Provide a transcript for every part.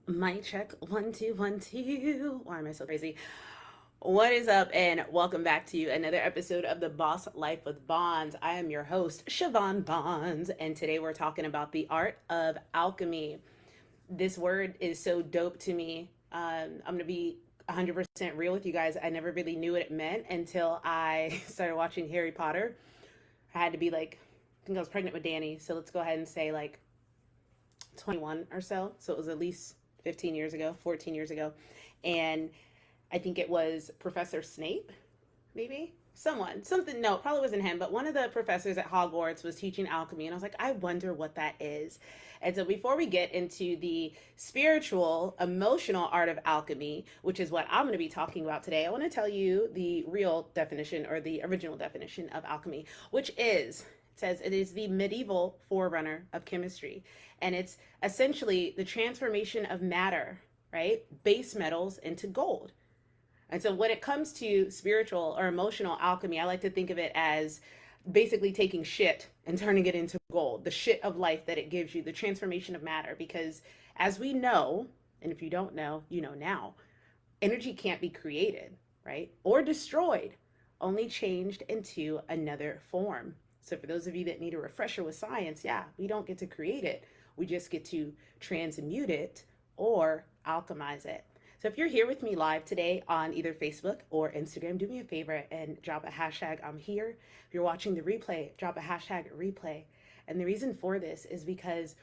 Mic check, 1 2 1 2. Why am I so crazy? What is up, and welcome back to another episode of the Boss Life with Bonds. I am your host, Siobhan Bonds, and today we're talking about the art of alchemy. This word is so dope to me. I'm gonna be 100% real with you guys. I never really knew what it meant until I started watching Harry Potter. I had to be like, I think I was pregnant with Danny, so let's go ahead and say like 21 or so. So it was at least 15 years ago, 14 years ago. And I think it was Professor Snape, maybe? Something, no, it probably wasn't him, but one of the professors at Hogwarts was teaching alchemy. And I was like, I wonder what that is. And so before we get into the spiritual, emotional art of alchemy, which is what I'm going to be talking about today, I want to tell you the real definition or the original definition of alchemy, which is it says it is the medieval forerunner of chemistry. And it's essentially the transformation of matter, right? Base metals into gold. And so when it comes to spiritual or emotional alchemy, I like to think of it as basically taking shit and turning it into gold, the shit of life that it gives you, the transformation of matter. Because as we know, and if you don't know, you know now, energy can't be created, right? Or destroyed, only changed into another form. So for those of you that need a refresher with science, yeah, we don't get to create it. We just get to transmute it or alchemize it. So if you're here with me live today on either Facebook or Instagram, do me a favor and drop a hashtag I'm here. If you're watching the replay, drop a hashtag replay. And the reason for this is because,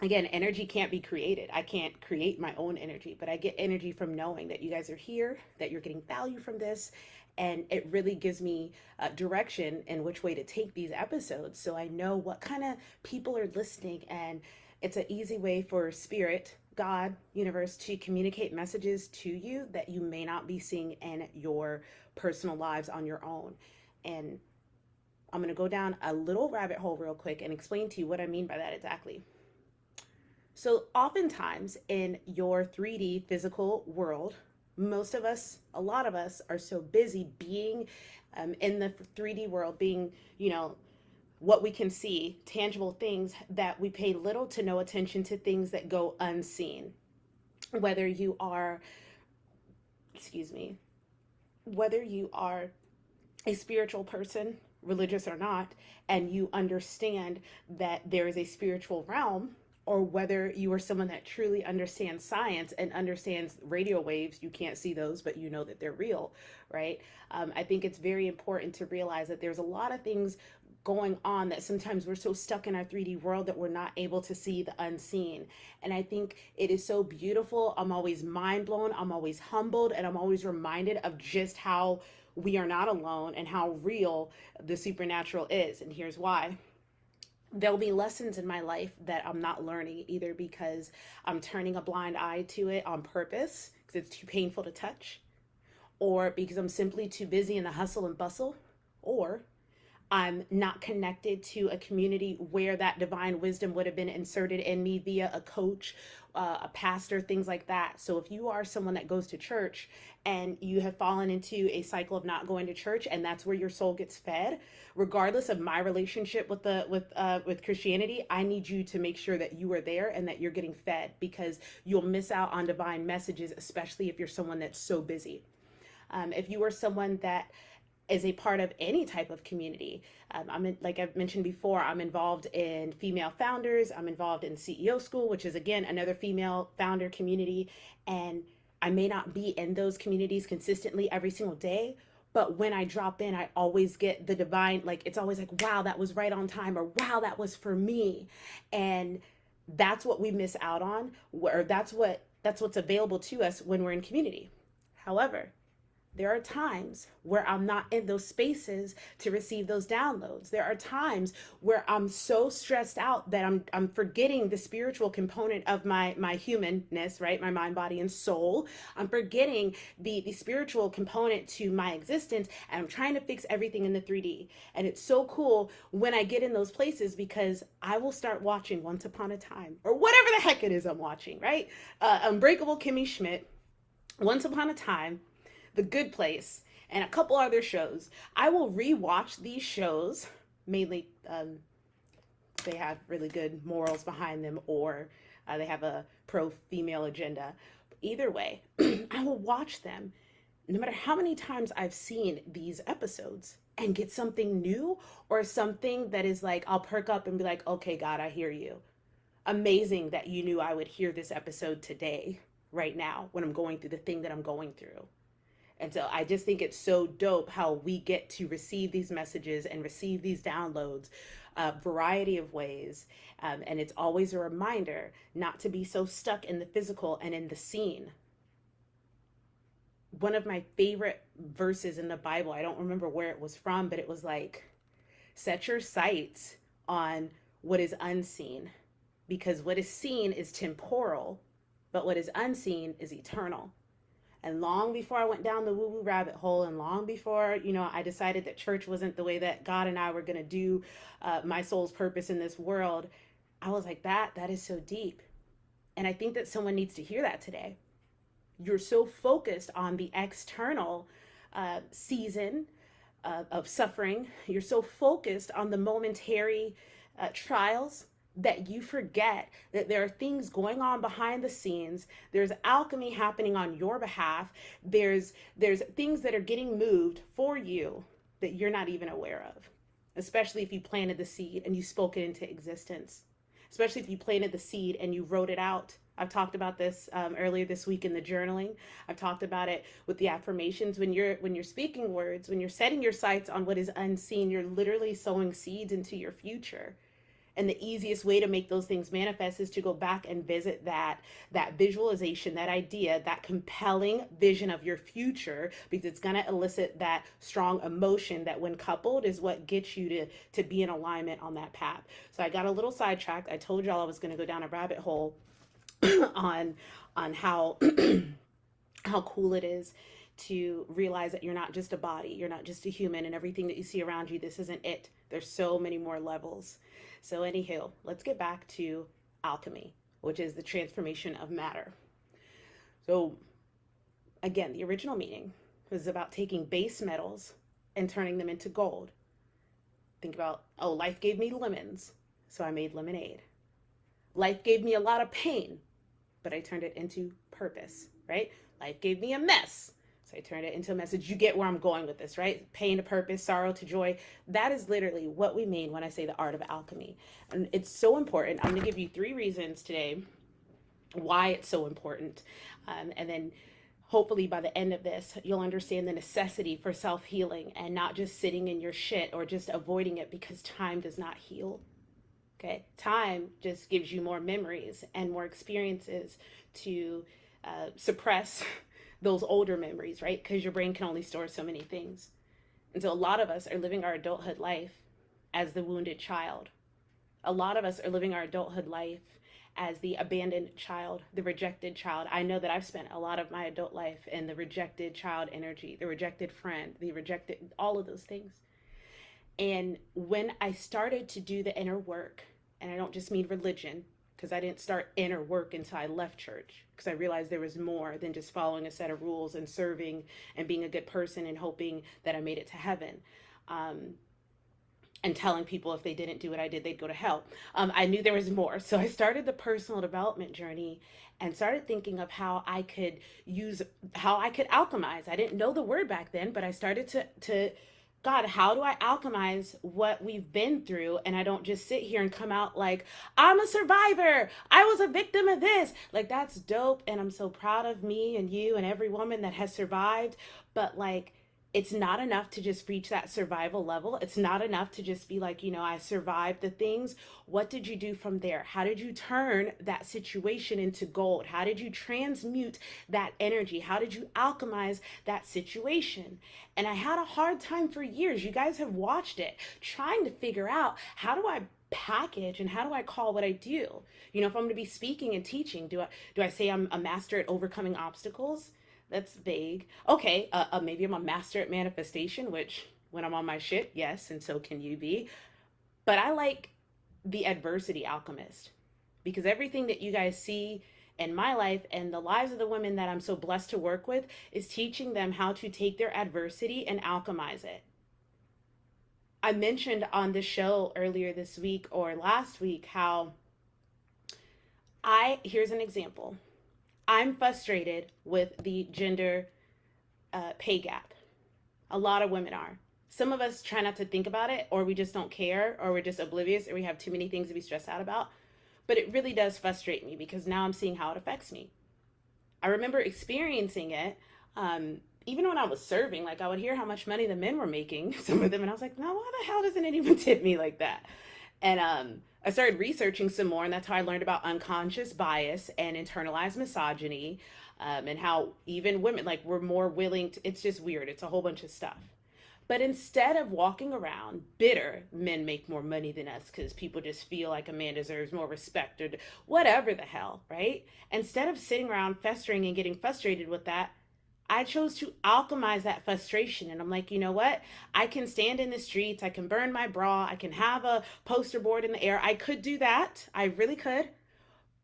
again, energy can't be created. I can't create my own energy, but I get energy from knowing that you guys are here, that you're getting value from this. And it really gives me direction in which way to take these episodes. So I know what kind of people are listening. And it's an easy way for spirit, God, universe to communicate messages to you that you may not be seeing in your personal lives on your own. And I'm going to go down a little rabbit hole real quick and explain to you what I mean by that exactly. So oftentimes in your 3D physical world, most of us, a lot of us are so busy being in the 3D world, being, what we can see, tangible things, that we pay little to no attention to things that go unseen. Whether you are, whether you are a spiritual person, religious or not, and you understand that there is a spiritual realm, or whether you are someone that truly understands science and understands radio waves, you can't see those, but you know that they're real, right? I think it's very important to realize that there's a lot of things going on that sometimes we're so stuck in our 3D world that we're not able to see the unseen. And I think it is so beautiful. I'm always mind blown. I'm always humbled, and I'm always reminded of just how we are not alone and how real the supernatural is. And here's why. There'll be lessons in my life that I'm not learning, either because I'm turning a blind eye to it on purpose because it's too painful to touch, or because I'm simply too busy in the hustle and bustle, or I'm not connected to a community where that divine wisdom would have been inserted in me via a coach, a pastor, things like that. So if you are someone that goes to church and you have fallen into a cycle of not going to church, and that's where your soul gets fed, regardless of my relationship with Christianity, I need you to make sure that you are there and that you're getting fed, because you'll miss out on divine messages, especially if you're someone that's so busy. If you are someone that is a part of any type of community. Like I've mentioned before, I'm involved in female founders. I'm involved in CEO School, which is, again, another female founder community. And I may not be in those communities consistently every single day, but when I drop in, I always get the divine, it's always like, wow, that was right on time, or wow, that was for me. And that's what we miss out on, or that's what's available to us when we're in community. However, there are times where I'm not in those spaces to receive those downloads. There are times where I'm so stressed out that I'm forgetting the spiritual component of my humanness, right? My mind, body, and soul. I'm forgetting the spiritual component to my existence, and I'm trying to fix everything in the 3D. And it's so cool when I get in those places, because I will start watching Once Upon a Time, or whatever the heck it is I'm watching, right? Unbreakable Kimmy Schmidt, Once Upon a Time, The Good Place, and a couple other shows. I will rewatch these shows, mainly they have really good morals behind them, or they have a pro-female agenda. Either way, I will watch them no matter how many times I've seen these episodes and get something new or something that is like, I'll perk up and be like, okay, God, I hear you. Amazing that you knew I would hear this episode today, right now, when I'm going through the thing that I'm going through. And so I just think it's so dope how we get to receive these messages and receive these downloads a variety of ways. And it's always a reminder not to be so stuck in the physical and in the scene. One of my favorite verses in the Bible, I don't remember where it was from, but it was like, set your sights on what is unseen, because what is seen is temporal, but what is unseen is eternal. And long before I went down the woo-woo rabbit hole, and long before, I decided that church wasn't the way that God and I were going to do my soul's purpose in this world, I was like, that is so deep. And I think that someone needs to hear that today. You're so focused on the external season of suffering. You're so focused on the momentary trials that you forget that there are things going on behind the scenes. There's alchemy happening on your behalf. There's things that are getting moved for you that you're not even aware of, especially if you planted the seed and you spoke it into existence, especially if you planted the seed and you wrote it out. I've talked about this earlier this week in the journaling. I've talked about it with the affirmations. When you're speaking words, when you're setting your sights on what is unseen, you're literally sowing seeds into your future. And the easiest way to make those things manifest is to go back and visit that visualization, that idea, that compelling vision of your future, because it's going to elicit that strong emotion that, when coupled, is what gets you to be in alignment on that path. So I got a little sidetracked. I told y'all I was going to go down a rabbit hole on how how cool it is to realize that you're not just a body, you're not just a human, and everything that you see around you, this isn't it. There's so many more levels. So anywho, let's get back to alchemy, which is the transformation of matter. So again, the original meaning was about taking base metals and turning them into gold. Think about, life gave me lemons, so I made lemonade. Life gave me a lot of pain, but I turned it into purpose, right? Life gave me a mess, so I turned it into a message. You get where I'm going with this, right? Pain to purpose, sorrow to joy. That is literally what we mean when I say the art of alchemy. And it's so important. I'm going to give you 3 reasons today why it's so important. And then hopefully by the end of this, you'll understand the necessity for self-healing and not just sitting in your shit or just avoiding it, because time does not heal. Okay, time just gives you more memories and more experiences to suppress those older memories, right? Because your brain can only store so many things. And so a lot of us are living our adulthood life as the wounded child. A lot of us are living our adulthood life as the abandoned child, the rejected child. I know that I've spent a lot of my adult life in the rejected child energy, the rejected friend, the rejected, all of those things. And when I started to do the inner work, and I don't just mean religion, because I didn't start inner work until I left church, because I realized there was more than just following a set of rules and serving and being a good person and hoping that I made it to heaven. And telling people if they didn't do what I did, they'd go to hell. I knew there was more. So I started the personal development journey and started thinking of how I could alchemize. I didn't know the word back then, but I started to God, how do I alchemize what we've been through? And I don't just sit here and come out like, I'm a survivor. I was a victim of this. Like, that's dope. And I'm so proud of me and you and every woman that has survived. But like, it's not enough to just reach that survival level. It's not enough to just be like, I survived the things. What did you do from there? How did you turn that situation into gold? How did you transmute that energy? How did you alchemize that situation? And I had a hard time for years. You guys have watched it, trying to figure out, how do I package and how do I call what I do? If I'm going to be speaking and teaching, do I say I'm a master at overcoming obstacles? That's vague. Okay, maybe I'm a master at manifestation, which when I'm on my shit, yes, and so can you be. But I like the adversity alchemist, because everything that you guys see in my life and the lives of the women that I'm so blessed to work with is teaching them how to take their adversity and alchemize it. I mentioned on the show earlier this week or last week how here's an example. I'm frustrated with the gender pay gap. A lot of women are. Some of us try not to think about it, or we just don't care, or we're just oblivious, or we have too many things to be stressed out about. But it really does frustrate me because now I'm seeing how it affects me. I remember experiencing it even when I was serving. Like, I would hear how much money the men were making, some of them, and I was like, no, why the hell doesn't it even tip me like that? And I started researching some more, and that's how I learned about unconscious bias and internalized misogyny, and how even women, like, we're more willing to, it's just weird. It's a whole bunch of stuff. But instead of walking around bitter, men make more money than us because people just feel like a man deserves more respect or whatever the hell, right? Instead of sitting around festering and getting frustrated with that, I chose to alchemize that frustration. And I'm like, you know what? I can stand in the streets. I can burn my bra. I can have a poster board in the air. I could do that. I really could.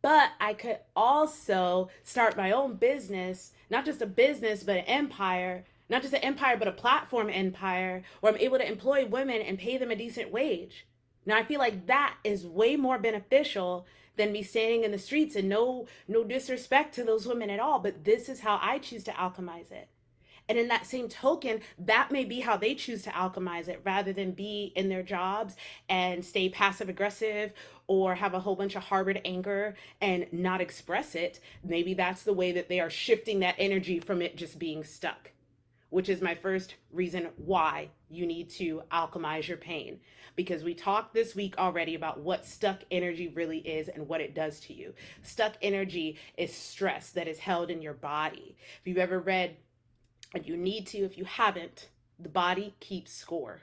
But I could also start my own business, not just a business, but an empire. Not just an empire, but a platform empire where I'm able to employ women and pay them a decent wage. Now, I feel like that is way more beneficial than me standing in the streets, and no disrespect to those women at all, but this is how I choose to alchemize it. And in that same token, that may be how they choose to alchemize it, rather than be in their jobs and stay passive aggressive or have a whole bunch of harbored anger and not express it. Maybe that's the way that they are shifting that energy from it just being stuck, which is my first reason why you need to alchemize your pain. Because we talked this week already about what stuck energy really is and what it does to you. Stuck energy is stress that is held in your body. If you've ever read, and you need to, if you haven't, The Body Keeps Score.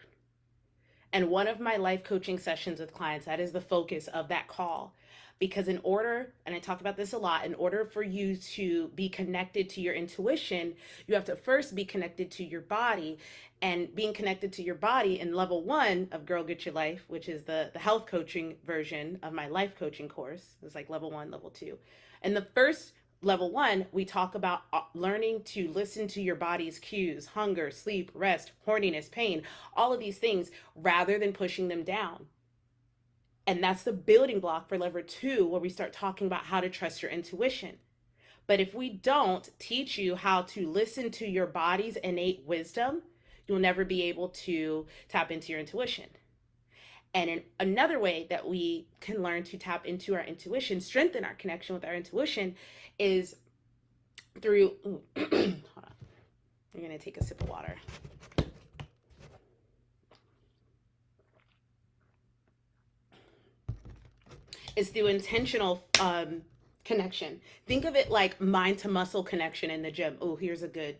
And one of my life coaching sessions with clients, that is the focus of that call. Because in order, and I talk about this a lot, in order for you to be connected to your intuition, you have to first be connected to your body. And being connected to your body in level 1 of Girl Get Your Life, which is the health coaching version of my life coaching course. It's like level 1, level 2. And the first level 1, we talk about learning to listen to your body's cues: hunger, sleep, rest, horniness, pain, all of these things, rather than pushing them down. And that's the building block for level 2, where we start talking about how to trust your intuition. But if we don't teach you how to listen to your body's innate wisdom, you'll never be able to tap into your intuition. And another way that we can learn to tap into our intuition, strengthen our connection with our intuition, is through, hold on, I'm gonna take a sip of water. Is through intentional connection. Think of it like mind to muscle connection in the gym. Oh, here's a good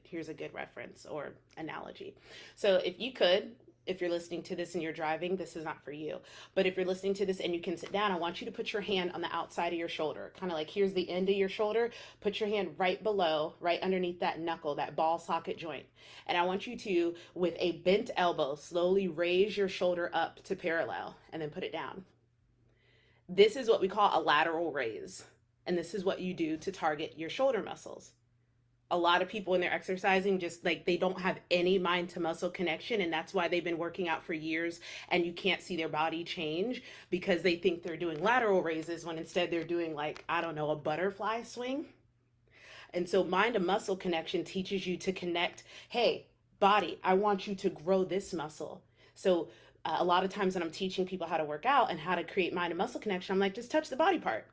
reference or analogy. So if you're listening to this and you're driving, this is not for you. But if you're listening to this and you can sit down, I want you to put your hand on the outside of your shoulder. Kind of like, here's the end of your shoulder. Put your hand right below, right underneath that knuckle, that ball socket joint. And I want you to, with a bent elbow, slowly raise your shoulder up to parallel and then put it down. This is what we call a lateral raise. And this is what you do to target your shoulder muscles. A lot of people when they're exercising, just like, they don't have any mind to muscle connection. And that's why they've been working out for years and you can't see their body change, because they think they're doing lateral raises when instead they're doing, like, I don't know, a butterfly swing. And so mind to muscle connection teaches you to connect. Hey, body, I want you to grow this muscle. So a lot of times when I'm teaching people how to work out and how to create mind and muscle connection, I'm like, just touch the body part.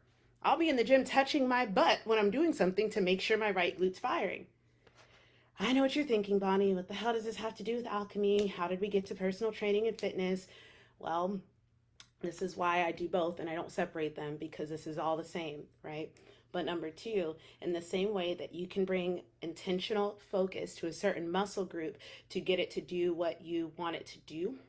I'll be in the gym touching my butt when I'm doing something to make sure my right glute's firing. I know what you're thinking, Bonnie. What the hell does this have to do with alchemy? How did we get to personal training and fitness? Well, this is why I do both and I don't separate them, because this is all the same, right? But number 2, in the same way that you can bring intentional focus to a certain muscle group to get it to do what you want it to do,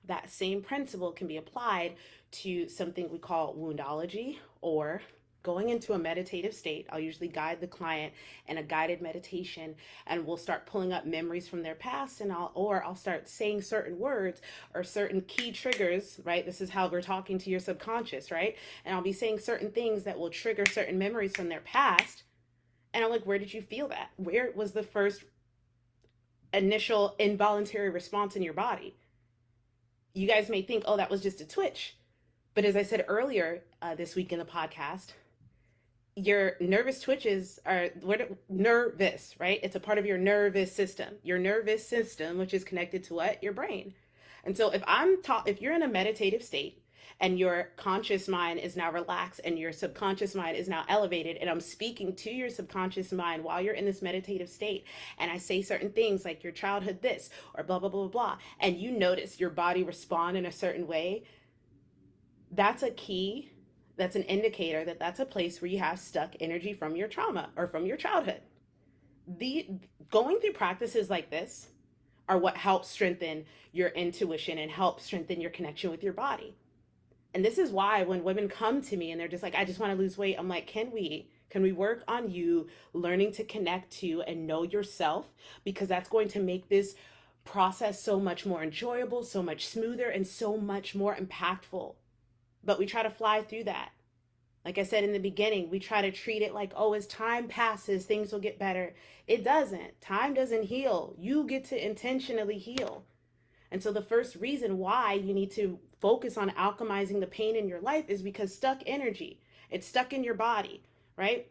that same principle can be applied to something we call woundology, or going into a meditative state. I'll usually guide the client in a guided meditation, and we'll start pulling up memories from their past, and I'll start saying certain words or certain key triggers, right? This is how we're talking to your subconscious, right? And I'll be saying certain things that will trigger certain memories from their past. And I'm like, where did you feel that? Where was the first initial involuntary response in your body? you guys may think, oh, that was just a twitch. But as I said earlier this week in the podcast, your nervous twitches are nervous, right? It's a part of your nervous system. Your nervous system, which is connected to what? Your brain. And so if you're in a meditative state and your conscious mind is now relaxed and your subconscious mind is now elevated, and I'm speaking to your subconscious mind while you're in this meditative state, and I say certain things like your childhood this or blah, blah, blah, blah, blah, and you notice your body respond in a certain way, that's a key. That's an indicator that that's a place where you have stuck energy from your trauma or from your childhood. Going through practices like this are what helps strengthen your intuition and help strengthen your connection with your body. And this is why when women come to me and they're just like, I just want to lose weight, I'm like, can we work on you learning to connect to and know yourself? Because that's going to make this process so much more enjoyable, so much smoother, and so much more impactful. But we try to fly through that. Like I said in the beginning, we try to treat it like, oh, as time passes, things will get better. It doesn't. Time doesn't heal. You get to intentionally heal. And so the first reason why you need to focus on alchemizing the pain in your life is because stuck energy, it's stuck in your body, right?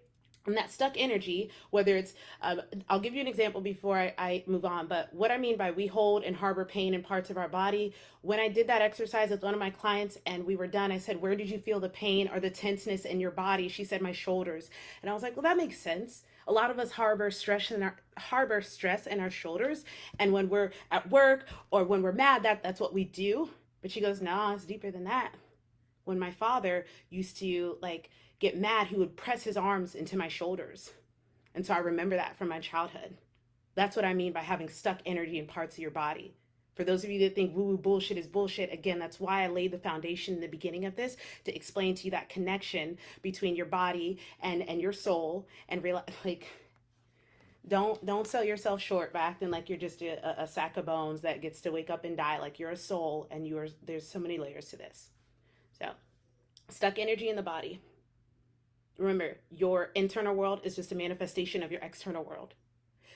And that stuck energy, whether it's, I'll give you an example before I move on, but what I mean by we hold and harbor pain in parts of our body, when I did that exercise with one of my clients and we were done, I said, where did you feel the pain or the tenseness in your body? She said, my shoulders. And I was like, well, that makes sense. A lot of us harbor stress in our shoulders. And when we're at work or when we're mad, that's what we do. But she goes, no, it's deeper than that. When my father used to get mad, he would press his arms into my shoulders. And so I remember that from my childhood. That's what I mean by having stuck energy in parts of your body. For those of you that think woo-woo bullshit is bullshit, again, that's why I laid the foundation in the beginning of this, to explain to you that connection between your body and your soul, and don't sell yourself short by acting like you're just a sack of bones that gets to wake up and die. Like, you're a soul, and there's so many layers to this. So, stuck energy in the body. Remember, your internal world is just a manifestation of your external world.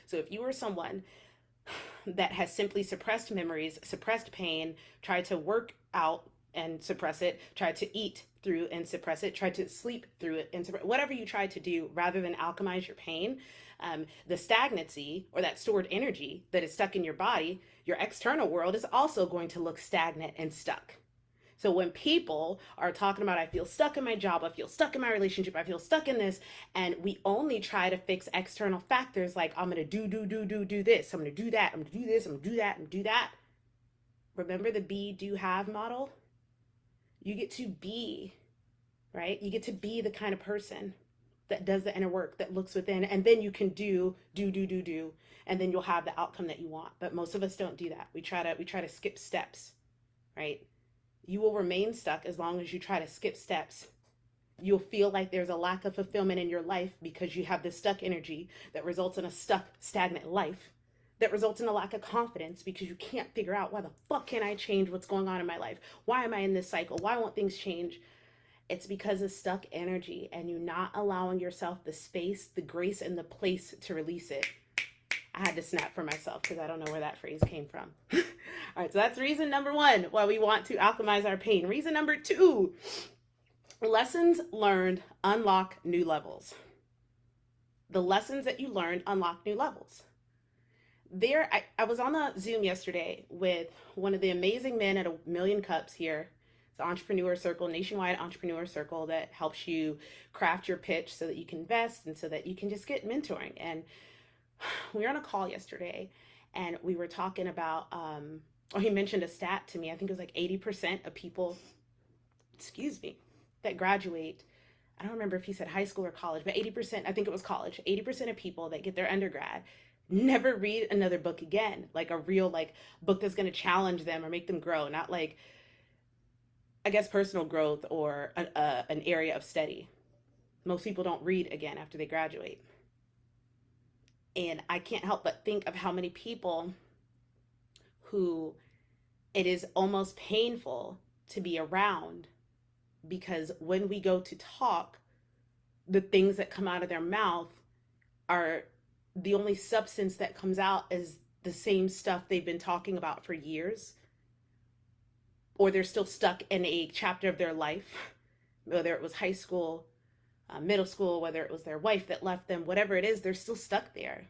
So if you were someone that has simply suppressed memories, suppressed pain, tried to work out and suppress it, tried to eat through and suppress it, tried to sleep through it and suppress, whatever you tried to do rather than alchemize your pain, the stagnancy or that stored energy that is stuck in your body, your external world is also going to look stagnant and stuck. So when people are talking about, I feel stuck in my job, I feel stuck in my relationship, I feel stuck in this, and we only try to fix external factors like, I'm going to do this, I'm going to do that, I'm going to do this, I'm going to do that, and do that. Remember the be, do, have model? You get to be, right? You get to be the kind of person that does the inner work, that looks within, and then you can do, and then you'll have the outcome that you want. But most of us don't do that. We try to skip steps, right? You will remain stuck as long as you try to skip steps. You'll feel like there's a lack of fulfillment in your life because you have this stuck energy that results in a stuck, stagnant life, that results in a lack of confidence because you can't figure out, why the fuck can't I change what's going on in my life? Why am I in this cycle? Why won't things change? It's because of stuck energy and you not allowing yourself the space, the grace, and the place to release it. I had to snap for myself because I don't know where that phrase came from. All right, so that's reason number one why we want to alchemize our pain. Reason number two, lessons learned unlock new levels. The lessons that you learned unlock new levels. I was on a Zoom yesterday with one of the amazing men at A Million Cups here. It's an entrepreneur circle, nationwide entrepreneur circle that helps you craft your pitch so that you can invest and so that you can just get mentoring. And we were on a call yesterday and we were talking about, he mentioned a stat to me. I think it was like 80% of people, that graduate. I don't remember if he said high school or college, but 80%, I think it was college, 80% of people that get their undergrad never read another book again, like a real book that's going to challenge them or make them grow, not personal growth or an area of study. Most people don't read again after they graduate. And I can't help but think of how many people who it is almost painful to be around, because when we go to talk, the things that come out of their mouth are the only substance that comes out is the same stuff they've been talking about for years. or they're still stuck in a chapter of their life, whether it was high school, middle school, whether it was their wife that left them, whatever it is, they're still stuck there.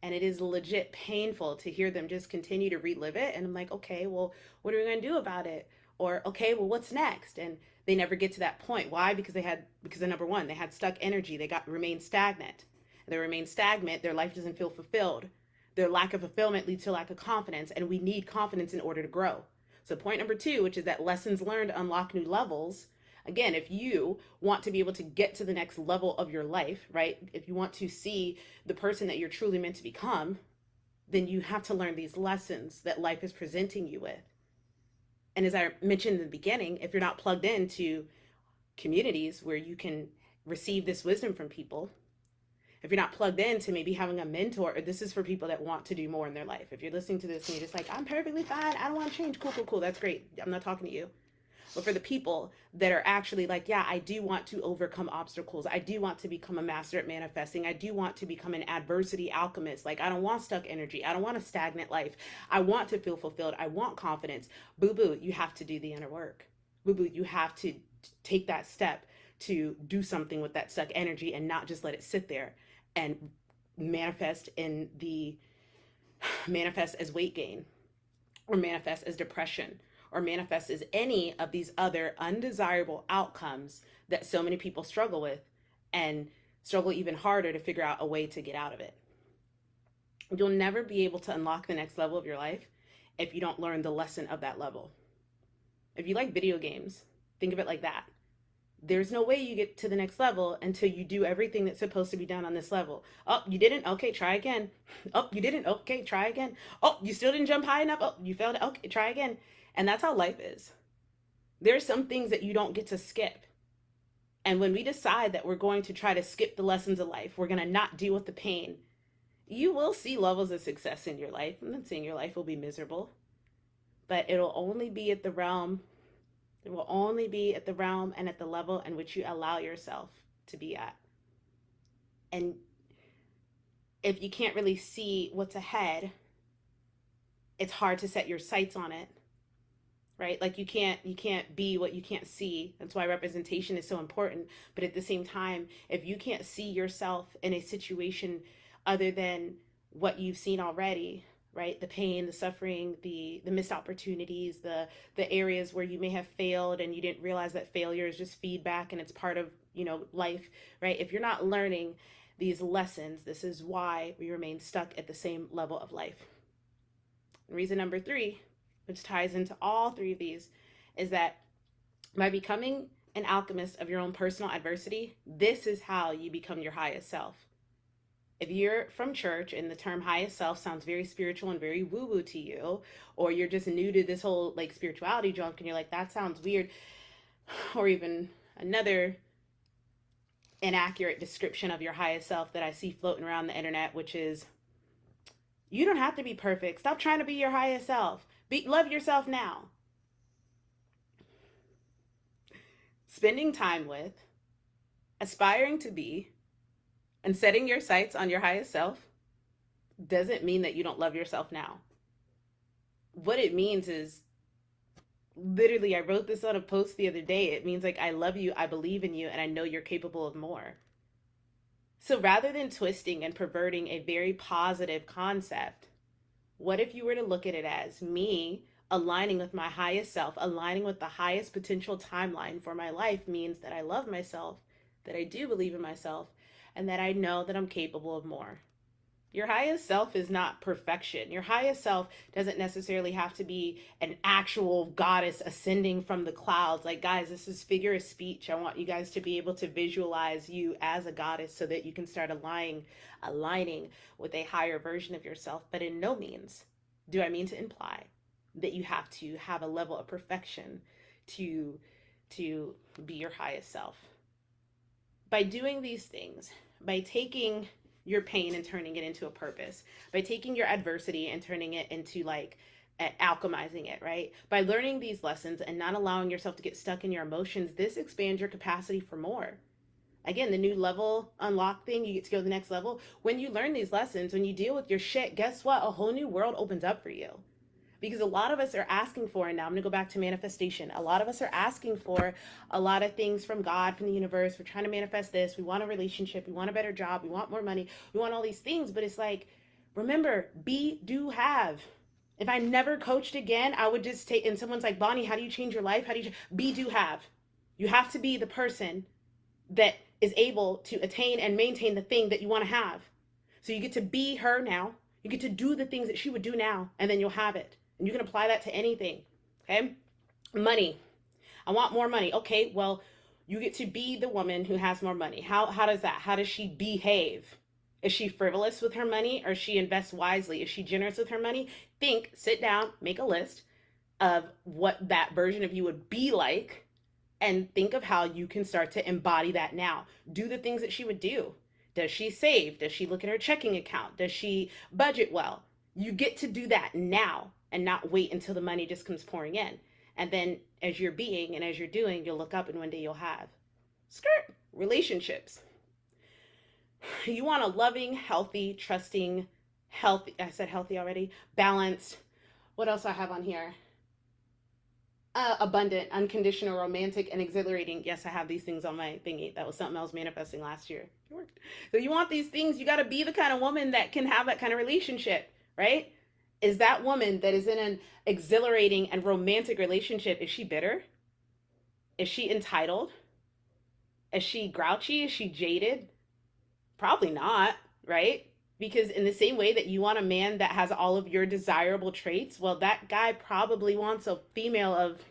And it is legit painful to hear them just continue to relive it. And I'm like, okay, well, what are we going to do about it? Or, okay, well, what's next? And they never get to that point. Why? Because of number one, they had stuck energy. They remained stagnant. They remain stagnant. Their life doesn't feel fulfilled. Their lack of fulfillment leads to lack of confidence. And we need confidence in order to grow. So point number two, which is that lessons learned unlock new levels. Again, if you want to be able to get to the next level of your life, right? If you want to see the person that you're truly meant to become, then you have to learn these lessons that life is presenting you with. And as I mentioned in the beginning, if you're not plugged into communities where you can receive this wisdom from people, if you're not plugged into maybe having a mentor, or this is for people that want to do more in their life. If you're listening to this and you're just like, I'm perfectly fine, I don't want to change, cool, that's great. I'm not talking to you. But for the people that are actually like, yeah, I do want to overcome obstacles. I do want to become a master at manifesting. I do want to become an adversity alchemist. Like, I don't want stuck energy. I don't want a stagnant life. I want to feel fulfilled. I want confidence. Boo-boo, you have to do the inner work. Boo-boo, you have to take that step to do something with that stuck energy and not just let it sit there and manifest as weight gain, or manifest as depression, or manifest as any of these other undesirable outcomes that so many people struggle with, and struggle even harder to figure out a way to get out of it. You'll never be able to unlock the next level of your life if you don't learn the lesson of that level. If you like video games, think of it like that. There's no way you get to the next level until you do everything that's supposed to be done on this level. Oh, you didn't? Okay, try again. Oh, you didn't? Okay, try again. Oh, you still didn't jump high enough? Oh, you failed. Okay, try again. And that's how life is. There's some things that you don't get to skip. And when we decide that we're going to try to skip the lessons of life, we're going to not deal with the pain, you will see levels of success in your life. I'm not saying your life will be miserable, but it'll only be at the realm. It will only be at the realm and at the level in which you allow yourself to be at. And if you can't really see what's ahead, it's hard to set your sights on it, right? Like you can't be what you can't see. That's why representation is so important. But at the same time, if you can't see yourself in a situation other than what you've seen already, right? The pain, the suffering, the missed opportunities, the areas where you may have failed and you didn't realize that failure is just feedback and it's part of, life, right? If you're not learning these lessons, this is why we remain stuck at the same level of life. And reason number three, which ties into all three of these, is that by becoming an alchemist of your own personal adversity, this is how you become your highest self. If you're from church and the term highest self sounds very spiritual and very woo-woo to you, or you're just new to this whole like spirituality junk and you're like, that sounds weird, or even another inaccurate description of your highest self that I see floating around the internet, which is, you don't have to be perfect. Stop trying to be your highest self. Love yourself now. Spending time with, aspiring to be, and setting your sights on your highest self doesn't mean that you don't love yourself now. What it means is, literally, I wrote this on a post the other day. It means like, I love you, I believe in you, and I know you're capable of more. So rather than twisting and perverting a very positive concept, what if you were to look at it as me aligning with my highest self, aligning with the highest potential timeline for my life means that I love myself, that I do believe in myself, and that I know that I'm capable of more. Your highest self is not perfection. Your highest self doesn't necessarily have to be an actual goddess ascending from the clouds. Like, guys, this is figure of speech. I want you guys to be able to visualize you as a goddess so that you can start aligning with a higher version of yourself. But in no means do I mean to imply that you have to have a level of perfection to be your highest self. By doing these things, by taking your pain and turning it into a purpose, by taking your adversity and turning it into alchemizing it, right? By learning these lessons and not allowing yourself to get stuck in your emotions, this expands your capacity for more. Again, the new level unlock thing, you get to go to the next level. When you learn these lessons, when you deal with your shit, guess what? A whole new world opens up for you. because a lot of us are asking for, and now I'm going to go back to manifestation. A lot of us are asking for a lot of things from God, from the universe. We're trying to manifest this. We want a relationship. We want a better job. We want more money. We want all these things. But it's like, remember, be, do, have. If I never coached again, I would just take, and someone's like, Bonnie, how do you change your life? How do you, be, do, have. You have to be the person that is able to attain and maintain the thing that you want to have. So you get to be her now. You get to do the things that she would do now, and then you'll have it. And you can apply that to anything, okay? Money. I want more money. Okay, well, you get to be the woman who has more money. How does that? How does she behave? Is she frivolous with her money, or she invests wisely? Is she generous with her money? Think, sit down, make a list of what that version of you would be like, and think of how you can start to embody that now. Do the things that she would do. Does she save? Does she look at her checking account? Does she budget well? You get to do that now and not wait until the money just comes pouring in. And then as you're being and as you're doing, you'll look up and one day you'll have. Skirt. Relationships. You want a loving, healthy, trusting, healthy. I said healthy already. Balanced. What else I have on here? Abundant, unconditional, romantic, and exhilarating. Yes, I have these things on my thingy. That was something I was manifesting last year. It worked. So you want these things, you got to be the kind of woman that can have that kind of relationship, right? Is that woman that is in an exhilarating and romantic relationship, is she bitter? Is she entitled? Is she grouchy? Is she jaded? Probably not, right? Because in the same way that you want a man that has all of your desirable traits, well, that guy probably wants a female of,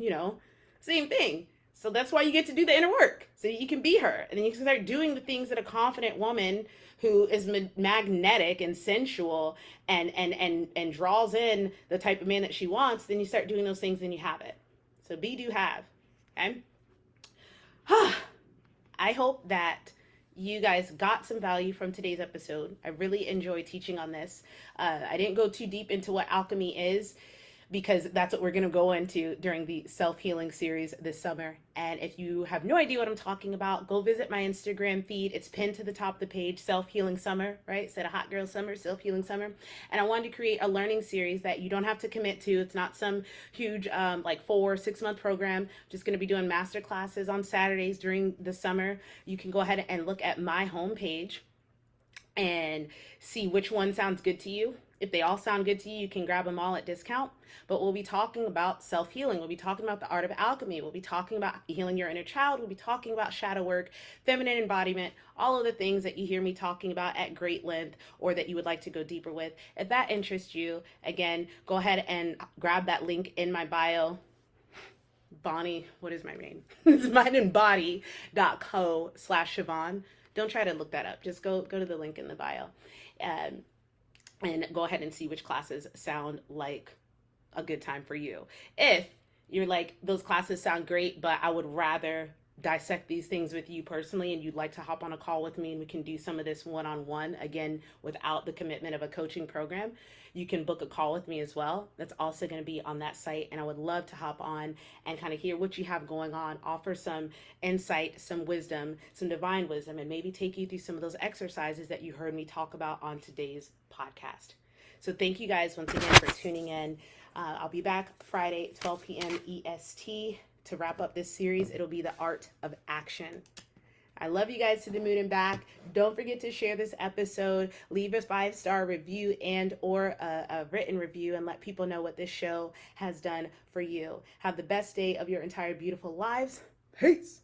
same thing. So that's why you get to do the inner work, so you can be her. And then you can start doing the things that a confident woman who is magnetic and sensual and draws in the type of man that she wants, then you start doing those things and you have it. So be, do, have. Okay? I hope that you guys got some value from today's episode. I really enjoy teaching on this. I didn't go too deep into what alchemy is, because that's what we're going to go into during the self-healing series this summer. And if you have no idea what I'm talking about, go visit my Instagram feed. It's pinned to the top of the page, Self-Healing Summer, right? Instead of Hot Girl Summer, Self-Healing Summer. And I wanted to create a learning series that you don't have to commit to. It's not some huge 4 or 6 month program. I'm just going to be doing master classes on Saturdays during the summer. You can go ahead and look at my homepage and see which one sounds good to you. If they all sound good to you, you can grab them all at discount. But we'll be talking about self-healing. We'll be talking about the art of alchemy. We'll be talking about healing your inner child. We'll be talking about shadow work, feminine embodiment, all of the things that you hear me talking about at great length, or that you would like to go deeper with. If that interests you, again, go ahead and grab that link in my bio. Bonnie, what is my name? It's mindandbody.co/Siobhan. Don't try to look that up. Just go to the link in the bio. And go ahead and see which classes sound like a good time for you. If you're like, those classes sound great, but I would rather dissect these things with you personally, and you'd like to hop on a call with me and we can do some of this one-on-one, again, without the commitment of a coaching program, you can book a call with me as well. That's also going to be on that site, and I would love to hop on and kind of hear what you have going on, offer some insight, some wisdom, some divine wisdom, and maybe take you through some of those exercises that you heard me talk about on today's podcast. So thank you guys once again for tuning in. I'll be back Friday, 12 p.m. EST to wrap up this series. It'll be the art of action. I love you guys to the moon and back. Don't forget to share this episode. Leave a 5-star review and or a written review, and let people know what this show has done for you. Have the best day of your entire beautiful lives. Peace.